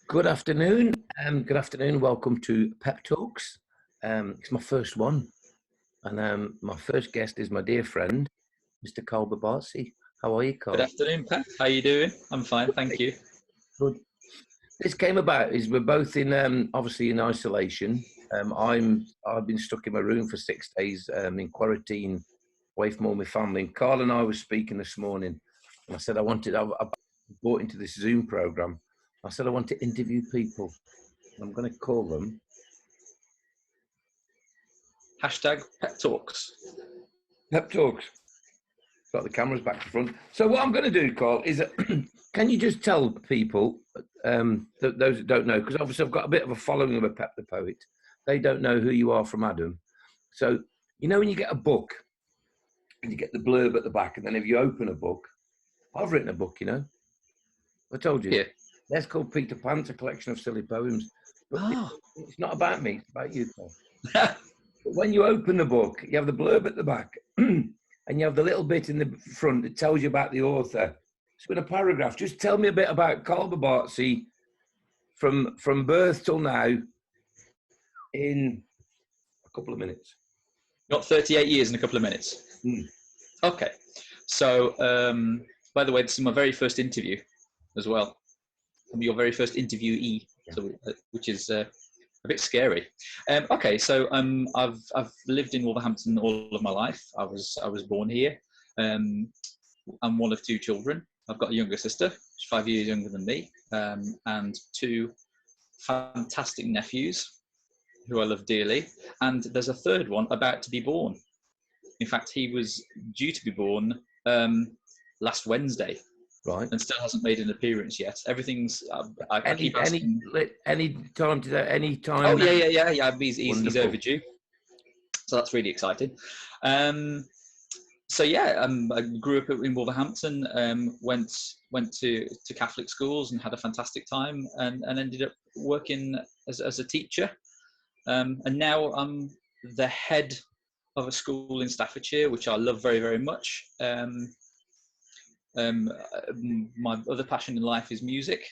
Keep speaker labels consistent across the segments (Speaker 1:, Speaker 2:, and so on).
Speaker 1: Good afternoon. Good afternoon. Welcome to Pep Talks. It's my first one, and my first guest is my dear friend, Mr. Karl Babarczi. How are you, Karl?
Speaker 2: Good afternoon, Pep. How are you doing? I'm fine, thank you.
Speaker 1: Good. This came about is we're both in obviously in isolation. I've been stuck in my room for 6 days in quarantine, away from all my family. And Karl and I were speaking this morning, and I said I bought into this Zoom program. I said I want to interview people. I'm going to call them.
Speaker 2: Hashtag Pep Talks.
Speaker 1: Pep Talks. Got the cameras back to front. So what I'm going to do, Karl, is can you just tell people, those that don't know, because obviously I've got a bit of a following of a Pep the Poet. They don't know who you are from Adam. So, you know when you get a book and you get the blurb at the back, and then if you open a book, I've written a book, you know. I told you.
Speaker 2: Yeah.
Speaker 1: That's called Peter Pan's, a collection of silly poems. But it's not about me, it's about you, Karl. But when you open the book, you have the blurb at the back, and you have the little bit in the front that tells you about the author. So in a paragraph, just tell me a bit about Karl Babarczi from birth till now in a couple of minutes.
Speaker 2: Got 38 years in a couple of minutes. Okay. So, by the way, this is my very first interview as well. I'm your very first interviewee, so, which is a bit scary. Okay, so I've lived in Wolverhampton all of my life. I was born here. I'm one of two children. I've got a younger sister, she's 5 years younger than me, and two fantastic nephews who I love dearly. And there's a third one about to be born. In fact, he was due to be born last Wednesday.
Speaker 1: Right.
Speaker 2: And still hasn't made an appearance yet. Everything I keep asking.
Speaker 1: Any time today, any time.
Speaker 2: Oh yeah. He's overdue. So that's really exciting. So yeah, I grew up in Wolverhampton. Went to Catholic schools and had a fantastic time, and ended up working as a teacher. And now I'm the head of a school in Staffordshire, which I love very, very much. My other passion in life is music,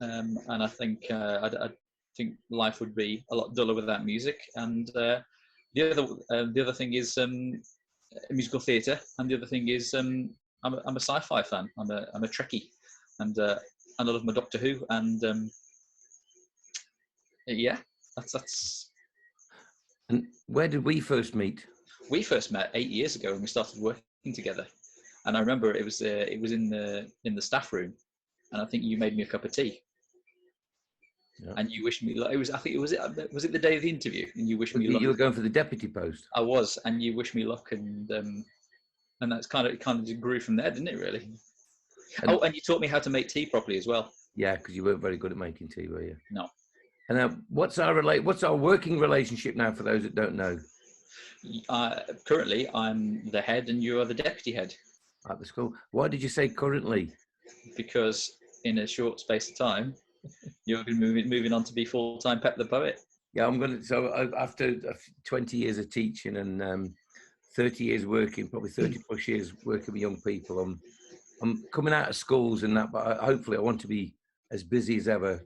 Speaker 2: and I think I think life would be a lot duller without music. And the other thing is musical theatre, and the other thing is I'm a sci-fi fan. I'm a Trekkie, and I love my Doctor Who. And yeah, that's.
Speaker 1: And where did we first meet?
Speaker 2: We first met 8 years ago when we started working together. And I remember it was in the staff room, and I think you made me a cup of tea, and you wished me luck. Was it the day of the interview, and you wished me luck.
Speaker 1: You were going for the deputy post.
Speaker 2: I was, and you wished me luck, and that's kind of just grew from there, didn't it? Really. And you taught me how to make tea properly as well.
Speaker 1: Yeah, because you weren't very good at making tea, were you?
Speaker 2: No.
Speaker 1: And what's our working relationship now? For those that don't know,
Speaker 2: currently I'm the head, and you are the deputy head.
Speaker 1: At the school. Why did you say currently?
Speaker 2: Because in a short space of time, you're going to be moving on to be full-time Pep the Poet.
Speaker 1: Yeah, I'm going to. So after 20 years of teaching and 30 years working, probably 30 plus years working with young people, I'm coming out of schools and that. But hopefully, I want to be as busy as ever,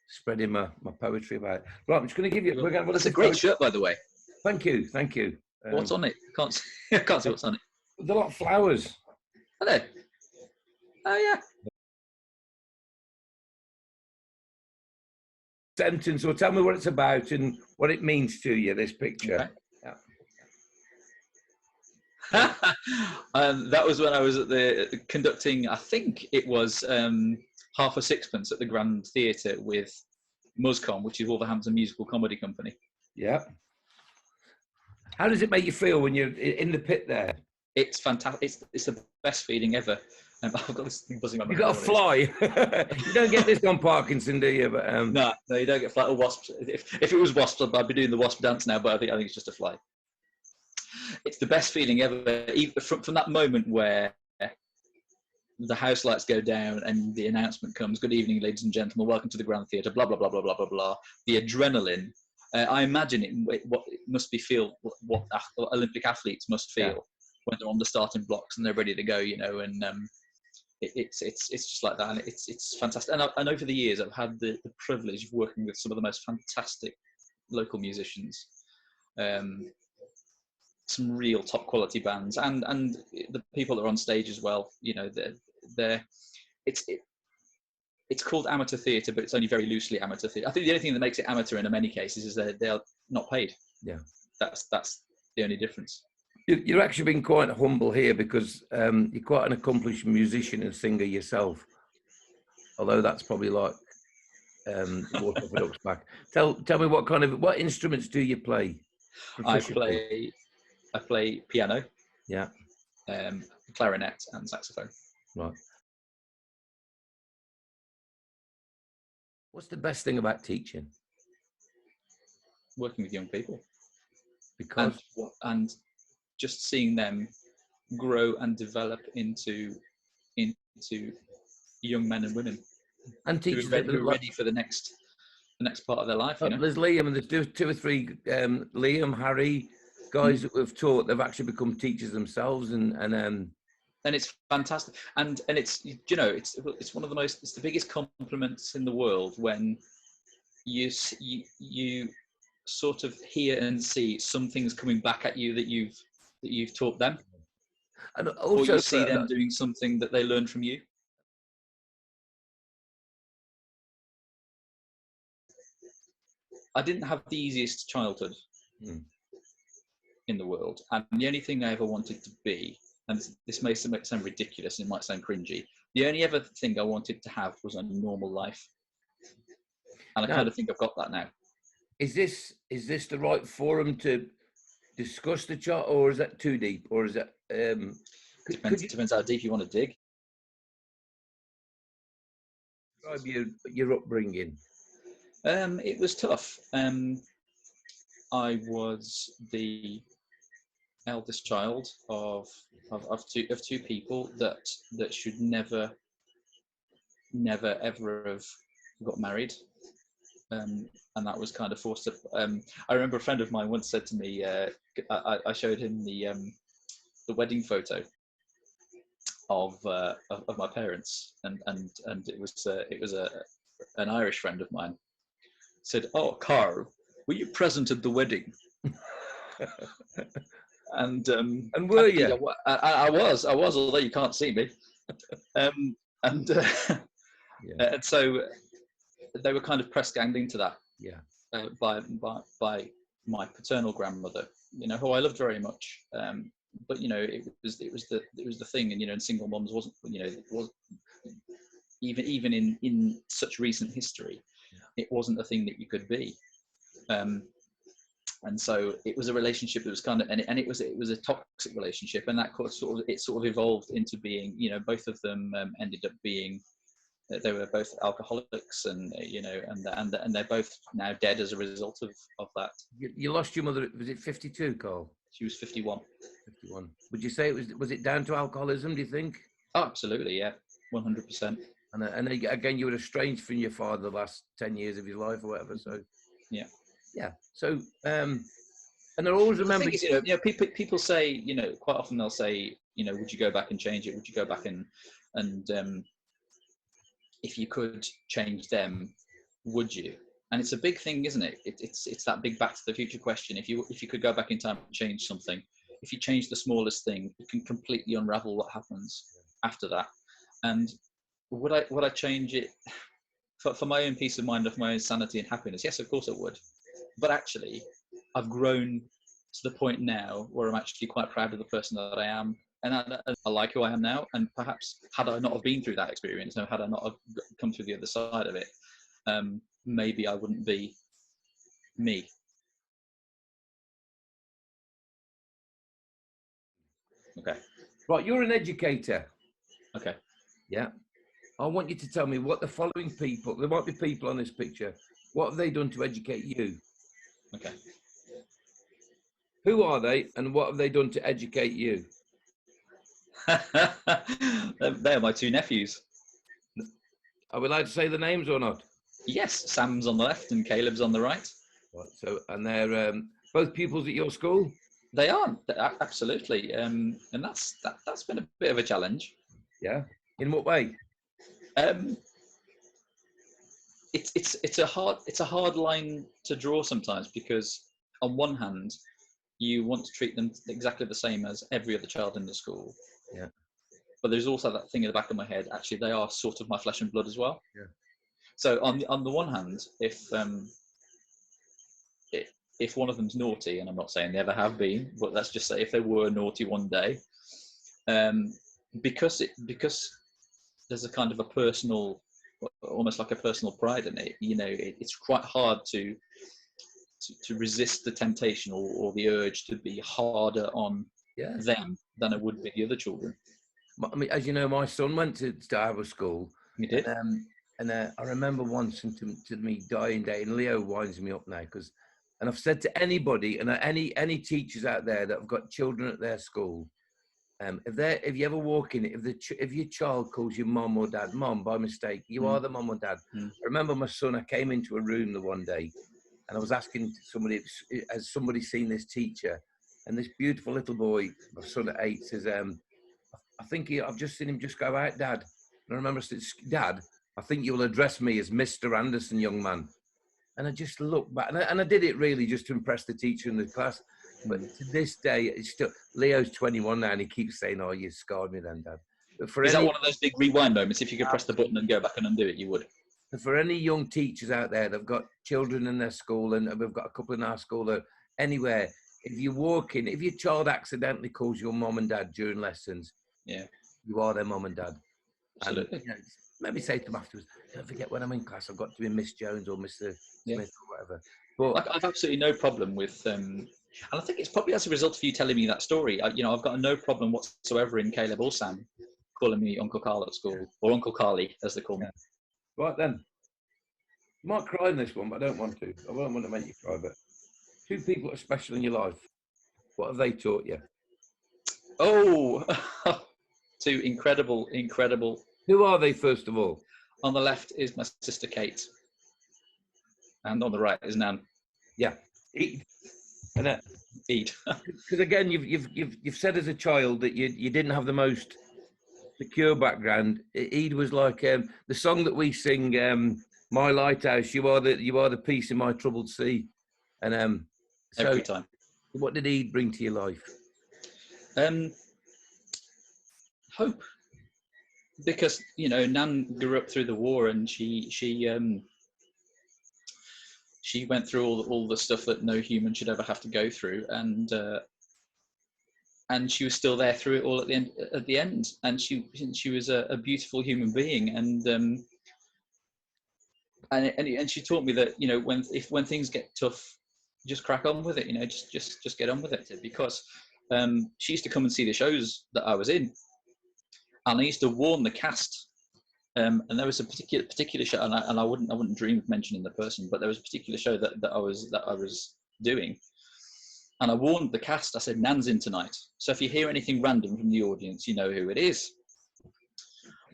Speaker 1: spreading my poetry about. Right, I'm just going to give you.
Speaker 2: It's a great shirt, by the way.
Speaker 1: Thank you.
Speaker 2: What's on it? I can't see what's on it.
Speaker 1: There's a lot of flowers.
Speaker 2: Are there? Oh, yeah.
Speaker 1: Sentence, or tell me what it's about and what it means to you, this picture.
Speaker 2: Okay. Yeah. That was when I was at the conducting, I think it was Half a Sixpence at the Grand Theatre with Muscom, which is Wolverhampton Musical Comedy Company.
Speaker 1: Yeah. How does it make you feel when you're in the pit there?
Speaker 2: It's fantastic. It's the best feeling ever. I've got this thing buzzing on my
Speaker 1: You've got a fly. You don't get this on Parkinson, do you? But
Speaker 2: no, you don't get fly or wasps. If it was wasps, I'd be doing the wasp dance now. But I think it's just a fly. It's the best feeling ever. Even from that moment where the house lights go down and the announcement comes: "Good evening, ladies and gentlemen. Welcome to the Grand Theatre." Blah blah blah blah blah blah blah. The adrenaline. I imagine what it must be what Olympic athletes must feel when they're on the starting blocks and they're ready to go, you know. And it's just like that, and it's fantastic. And over the years, I've had the privilege of working with some of the most fantastic local musicians, some real top quality bands, and the people that are on stage as well. You know, they're it's called amateur theatre, but it's only very loosely amateur theatre. I think the only thing that makes it amateur in many cases is that they're not paid.
Speaker 1: Yeah,
Speaker 2: that's the only difference.
Speaker 1: You're actually being quite humble here because you're quite an accomplished musician and singer yourself. Although that's probably like water off a duck's back. Tell me what instruments do you play?
Speaker 2: I play piano.
Speaker 1: Yeah.
Speaker 2: Clarinet and saxophone.
Speaker 1: Right. What's the best thing about teaching?
Speaker 2: Working with young people.
Speaker 1: Because
Speaker 2: and just seeing them grow and develop into young men and women,
Speaker 1: and teachers
Speaker 2: who are ready for the next part of their life. You know?
Speaker 1: There's Liam, and there's two or three Liam, Harry, guys that we've taught. They've actually become teachers themselves, and
Speaker 2: it's fantastic. And it's, you know, it's one of the most, it's the biggest compliments in the world when you sort of hear and see some things coming back at you that you've taught them,
Speaker 1: and also
Speaker 2: or you see them doing something that they learned from you. I didn't have the easiest childhood in the world, and the only thing I ever wanted to be, and this may sound ridiculous and it might sound cringy, the only other thing I wanted to have was a normal life, and I kind of think I've got that now. Is
Speaker 1: this the right forum to discuss the child, or is that too deep, or is that
Speaker 2: depends how deep you want to dig?
Speaker 1: Describe your upbringing.
Speaker 2: It was tough. I was the eldest child of two people that should never ever have got married, and that was kind of forced up. I remember a friend of mine once said to me, I showed him the wedding photo of my parents, and it was an Irish friend of mine. Said, "Oh, Karl, were you present at the wedding?" and
Speaker 1: were you?
Speaker 2: I was, although you can't see me. And so they were kind of press ganged into that.
Speaker 1: Yeah.
Speaker 2: By my paternal grandmother, you know, who I loved very much. But you know, it was the thing, and you know, and single moms wasn't, you know, it was even in such recent history, it wasn't a thing that you could be. And so it was a relationship that was kind of, and it was a toxic relationship, and that sort of evolved into being, you know, both of them ended up being, they were both alcoholics, and you know, and they're both now dead as a result of that.
Speaker 1: You lost your mother. Was it 52, Karl?
Speaker 2: She was 51.
Speaker 1: 51. Would you say was it down to alcoholism? Do you think?
Speaker 2: Oh, absolutely, yeah, 100%.
Speaker 1: And again, you were estranged from your father the last 10 years of your life or whatever. So yeah. So and I always remember,
Speaker 2: you know, people say, you know, quite often they'll say, you know, would you go back and change it? Would you go back and if you could change them, would you? And it's a big thing, isn't it? It's that big Back to the Future question. If you could go back in time and change something, if you change the smallest thing, you can completely unravel what happens after that. And would I change it for my own peace of mind, for my own sanity and happiness? Yes, of course I would. But actually, I've grown to the point now where I'm actually quite proud of the person that I am, and I like who I am now. And perhaps had I not have been through that experience, and had I not have come through the other side of it, maybe I wouldn't be me. Okay.
Speaker 1: Right, you're an educator.
Speaker 2: Okay.
Speaker 1: Yeah. I want you to tell me what the following people, there might be people on this picture, what have they done to educate you?
Speaker 2: Okay.
Speaker 1: Who are they, and what have they done to educate you?
Speaker 2: They're my two nephews.
Speaker 1: Are we allowed to say the names or not?
Speaker 2: Yes, Sam's on the left and Caleb's on the right.
Speaker 1: Right, so, and they're both pupils at your school?
Speaker 2: They are, absolutely. And that's been a bit of a challenge.
Speaker 1: Yeah. In what way?
Speaker 2: It's a hard line to draw sometimes, because on one hand, you want to treat them exactly the same as every other child in the school.
Speaker 1: Yeah.
Speaker 2: But there's also that thing in the back of my head. Actually, they are sort of my flesh and blood as well.
Speaker 1: Yeah.
Speaker 2: So on the one hand, if one of them's naughty, and I'm not saying they ever have been, but let's just say if they were naughty one day, because there's a kind of a personal, almost like a personal pride in it. You know, it's quite hard to resist the temptation or the urge to be harder on them than it would be the other children.
Speaker 1: I mean, as you know, my son went to our school.
Speaker 2: You did?
Speaker 1: And I remember once to me dying day, and Leo winds me up now, and I've said to anybody, and any teachers out there that have got children at their school, if you ever walk in, if your child calls you mom or dad, mom by mistake, you are the mom or dad. I remember my son, I came into a room the one day, and I was asking somebody, has somebody seen this teacher? And this beautiful little boy, my son at 8, says, I think I've just seen him just go out, Dad. And I remember I said, Dad, I think you'll address me as Mr. Anderson, young man. And I just looked back, and I did it really just to impress the teacher in the class. But to this day, it's still, Leo's 21 now, and he keeps saying, oh, you scarred me then, Dad. But
Speaker 2: Is that one of those big rewind moments? If you could press the button and go back and undo it, you would.
Speaker 1: For any young teachers out there that've got children in their school, and we've got a couple in our school, that anywhere, if you walk in, if your child accidentally calls your mom and dad during lessons, you are their mom and dad.
Speaker 2: Absolutely.
Speaker 1: And, maybe say to them afterwards, don't forget when I'm in class, I've got to be Miss Jones or Mr. Smith or whatever. But
Speaker 2: I've absolutely no problem with, and I think it's probably as a result of you telling me that story. I've got no problem whatsoever in Caleb or Sam calling me Uncle Carl at school, or Uncle Carly, as they call me.
Speaker 1: Right then. You might cry in this one, but I don't want to. I don't want to make you cry, but 2 people that are special in your life. What have they taught you?
Speaker 2: Oh, 2 incredible.
Speaker 1: Who are they, first of all?
Speaker 2: On the left is my sister Kate, and on the right is Nan.
Speaker 1: Yeah, Eid. And
Speaker 2: Eid.
Speaker 1: Because again, you've said as a child that you didn't have the most secure background. Eid was like the song that we sing, "My Lighthouse." You are the peace in my troubled sea, and so
Speaker 2: every time.
Speaker 1: What did Eid bring to your life?
Speaker 2: Hope, because Nan grew up through the war, and she went through all the stuff that no human should ever have to go through, and she was still there through it all at the end, and she was a beautiful human being, and she taught me that when things get tough, just crack on with it, just get on with it, because she used to come and see the shows that I was in, and I used to warn the cast, and there was a particular show, and I wouldn't dream of mentioning the person, but there was a particular show that I was doing, and I warned the cast. I said, Nan's in tonight, so if you hear anything random from the audience, you know who it is.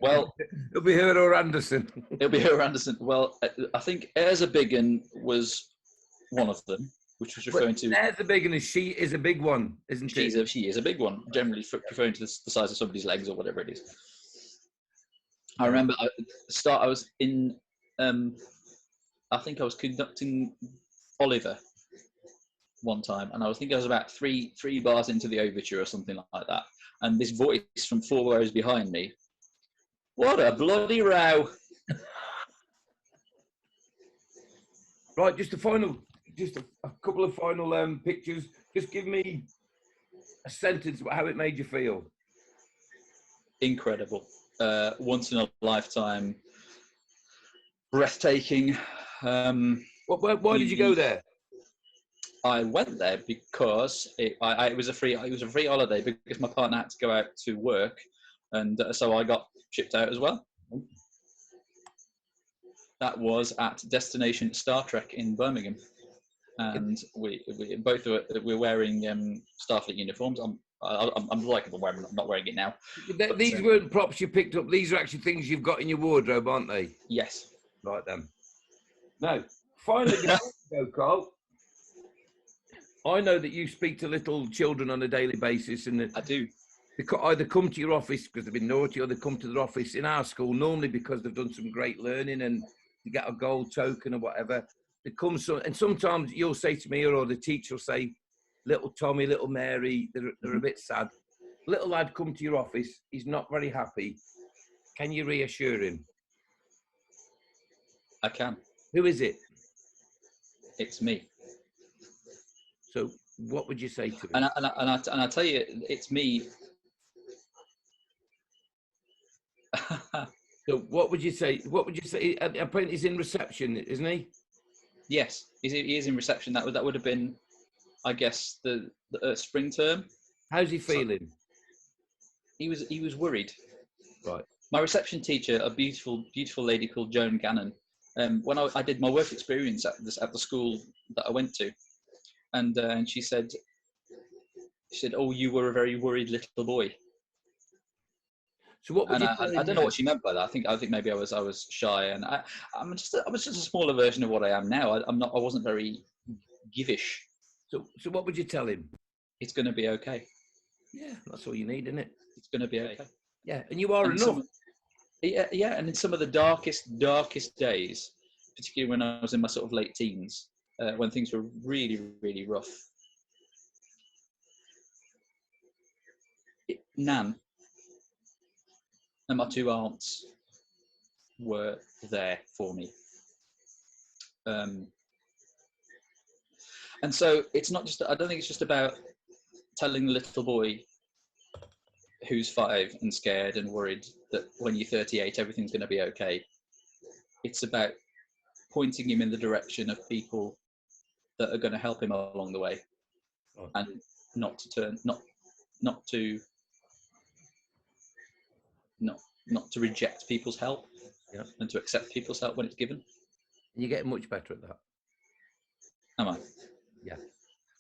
Speaker 2: Well,
Speaker 1: it'll be her or Anderson.
Speaker 2: It'll be her or Anderson. Well, I think Airs a Big 'Un was one of them, which was referring to.
Speaker 1: Airs a Big 'Un, she is a big one, isn't she?
Speaker 2: She is a big one, generally referring to the size of somebody's legs or whatever it is. I remember I was in, I think I was conducting Oliver one time, and I was about three bars into the overture or something like that, and this voice from 4 rows behind me, what a bloody row.
Speaker 1: Right, just a couple of final pictures. Just give me a sentence about how it made you feel.
Speaker 2: Incredible. Once in a lifetime. Breathtaking.
Speaker 1: Why did you go there?
Speaker 2: I went there because it was a free holiday, because my partner had to go out to work, and so I got shipped out as well. That was at Destination Star Trek in Birmingham, and we both were wearing Starfleet uniforms. I'm like I'm not wearing it now.
Speaker 1: These weren't props you picked up. These are actually things you've got in your wardrobe, aren't they?
Speaker 2: Yes.
Speaker 1: Right then. No. Finally, before we go, Carl, I know that you speak to little children on a daily basis, and
Speaker 2: I do.
Speaker 1: They either come to your office because they've been naughty, or they come to their office in our school normally because they've done some great learning and you get a gold token or whatever. They come and sometimes you'll say to me, or the teacher will say, little Tommy, little Mary, they're a bit sad. Little lad come to your office, he's not very happy. Can you reassure him?
Speaker 2: I can.
Speaker 1: Who is it?
Speaker 2: It's me.
Speaker 1: So what would you say to him?
Speaker 2: And I tell you, it's me.
Speaker 1: So what would you say? What would you say? Apparently he's in reception, isn't he?
Speaker 2: Yes, he is in reception. That would have been, I guess, the spring term.
Speaker 1: How's he feeling?
Speaker 2: He was worried.
Speaker 1: Right.
Speaker 2: My reception teacher, a beautiful lady called Joan Gannon, when I did my work experience at the school that I went to, and she said, "Oh, you were a very worried little boy."
Speaker 1: So what would you?
Speaker 2: I don't know what she meant by that. I think maybe I was shy, and I was just a smaller version of what I am now. I wasn't very givish.
Speaker 1: So what would you tell him?
Speaker 2: It's going to be okay.
Speaker 1: Yeah, that's all you need, isn't it?
Speaker 2: It's going to be okay.
Speaker 1: Yeah, and you are enough.
Speaker 2: Yeah, and in some of the darkest days, particularly when I was in my sort of late teens, when things were really, really rough, Nan and my two aunts were there for me. And so it's not just, I don't think it's just about telling the little boy who's 5 and scared and worried that when you're 38, everything's going to be okay. It's about pointing him in the direction of people that are going to help him along the way, and not to reject people's help, and to accept people's help when it's given.
Speaker 1: You're getting much better at that.
Speaker 2: Am I?
Speaker 1: Yeah.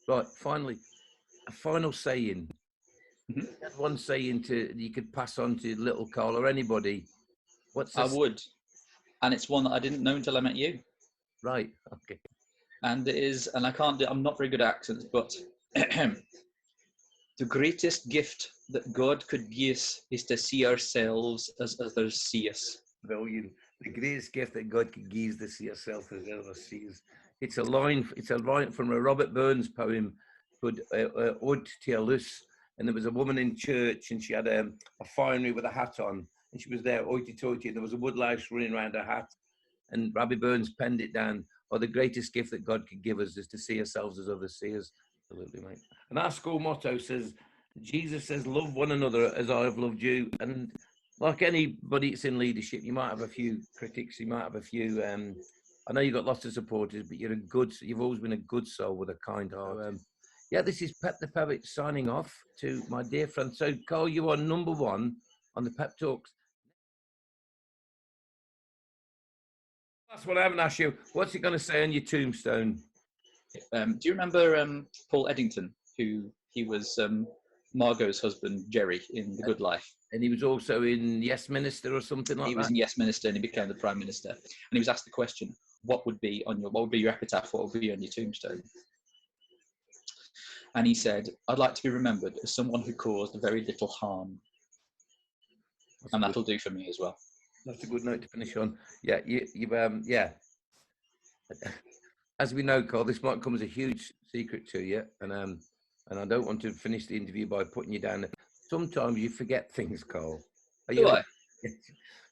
Speaker 1: Right. Finally, a final saying.
Speaker 2: Mm-hmm.
Speaker 1: One saying you could pass on to little Karl or anybody.
Speaker 2: I would, and it's one that I didn't know until I met you.
Speaker 1: Right. Okay.
Speaker 2: And it is, and I'm not very good at accents, but the greatest gift that God could give us is to see ourselves as others see us.
Speaker 1: Brilliant. The greatest gift that God could give is to see yourself as others see us. It's a line from a Robert Burns poem called Ode to Luz. And there was a woman in church, and she had a finery with a hat on, and she was there, hoity-toity, and there was a woodlouse running around her hat. And Rabbi Burns penned it down, the greatest gift that God could give us is to see ourselves as others see us. Absolutely, mate. And our school motto says, Jesus says, love one another as I have loved you. And like anybody that's in leadership, you might have a few critics, you might have a few, I know you've got lots of supporters, but you've always been a good soul with a kind heart. This is Pep the Poet signing off to my dear friend. So, Karl, you are number 1 on the Pep Talks. That's what I haven't asked you. What's it going to say on your tombstone?
Speaker 2: Do you remember Paul Eddington, who he was Margot's husband, Jerry, in The Good Life?
Speaker 1: And he was also in Yes Minister or something like that?
Speaker 2: He was in Yes Minister, and he became the Prime Minister. And he was asked the question, what would be your epitaph, what would be on your tombstone? And he said, I'd like to be remembered as someone who caused very little harm. And that'll do for me as well.
Speaker 1: That's a good note to finish on. Yeah, yeah. As we know, Karl, this might come as a huge secret to you, and I don't want to finish the interview by putting you down. Sometimes you forget things, Karl.
Speaker 2: Do I?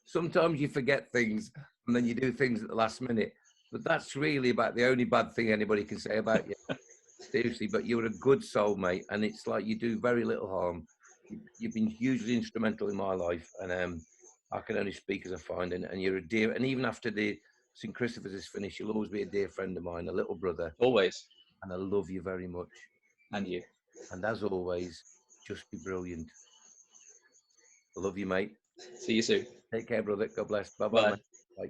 Speaker 1: Sometimes you forget things, and then you do things at the last minute. But that's really about the only bad thing anybody can say about you. Seriously, but you're a good soul, mate, and it's like you do very little harm. You've been hugely instrumental in my life, and I can only speak as I find, and you're a dear, and even after the St. Christopher's is finished, you'll always be a dear friend of mine, a little brother.
Speaker 2: Always.
Speaker 1: And I love you very much.
Speaker 2: And you.
Speaker 1: And as always, just be brilliant. I love you, mate.
Speaker 2: See you soon.
Speaker 1: Take care, brother. God bless. Bye-bye, mate. Bye.